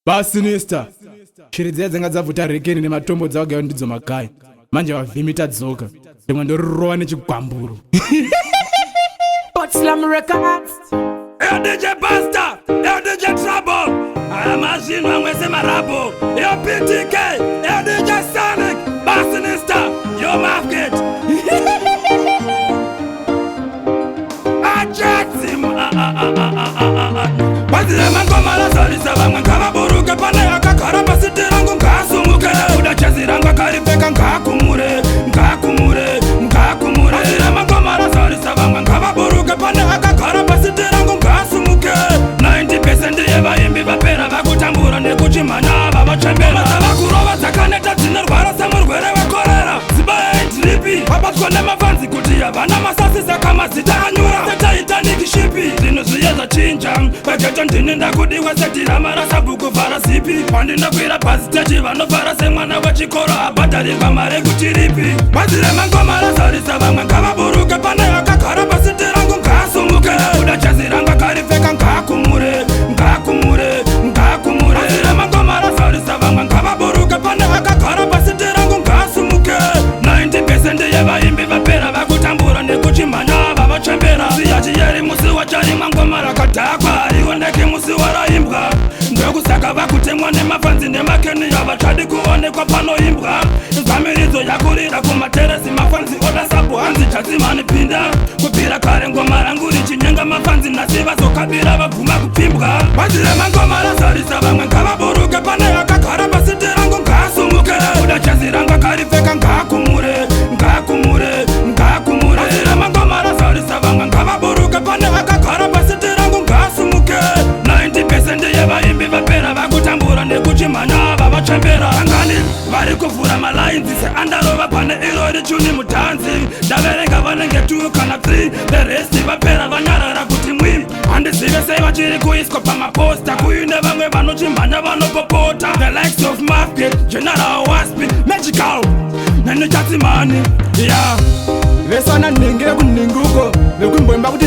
Bhazi Nista shiri dziya dzanga dzabvuta rekeni nematombo dzawagayo ndidzo magai manje vavhimi tadzoka ndimwe ndorova nechigwamburo SLIMDOGZ Yo DJ Buster, yo DJ Trouble Amazhinwa mwese marabo Yo PTK, yo DJ Sonic Bhazi Nista, yo Market Bhazi remangoma lazalisa vamwe ngavaburuke pane yakagara pasiti rangu ngaasumuke uda chazi rangu akaripfeka ngaakumure Bhazi remangoma lazalisa vamwe ngavaburuke pane yakagara pasiti rangu ngaasumuke 90% yevaimbi vapera vakutambura nekuchimhanya vavachembera dzavakurova dzakaneta dzinorwara semurwere wekorera ziba dripi vabatwa nemafanzi kuti havana masasi saka mazita anyura setaitaniki shipi zvinhu zviye zachinja vachaita ndini ndakudiwa setirama rasabhuku vhara zipi pandinokwira bhazi techi vanovhara semwana wechikoro abhadharirwa mari kuti ripi Bhazi remangoma razarisa vamwe ngavaburuke pane akagara pasiti rangu ngaasumuke uda chazi rangu akaripfeka ngaakumure Bhazi remangoma razarisa vamwe ngavaburuke pane akagara pasiti rangu ngaasumuke 90% yevaimbi vapera vakutambura nekuchimhanya vavachembera ziyachiyeri musi wacharimwa ngoma rakadhakwa ioneke musi waraimbwa ndokusaka vakutemwa nemafanzi nemakeni havachadi kuonekwa panoimbwa zvamiridzo yakurira kumateresi mafanzi oda sabu hanzi Chatzman pinda kubvira kare ngoma rangu richinyenga mafanzi nhasi vazokabira vabvuma kupfimbwa Bhazi remangoma razarisa vamwe ngavaburuke pane yakagara pasiti rangu ngaasumuke uda chazi rangu akaripfeka ngaakumure Bhazi remangoma razarisa vamwe ngavaburuke pane akagara pasiti rangu ngaasumuke 90% yevaimbi vapera vakutambura nekuchimhanya vavachembera angani vari kuvhura malainzi seandarova pane irori chuni mutanzi ndaverenga vanenge 2 kana 3 the rest vapera vanyarara kuti mwi handizive sei vachiri kuiswa pamaposta kuine vamwe vanochimhanya vanopopota the likes of Market, General Waspi, Magical nene Chatzman yeah. vesana nhingi rekuninguko vekumbwemba kuti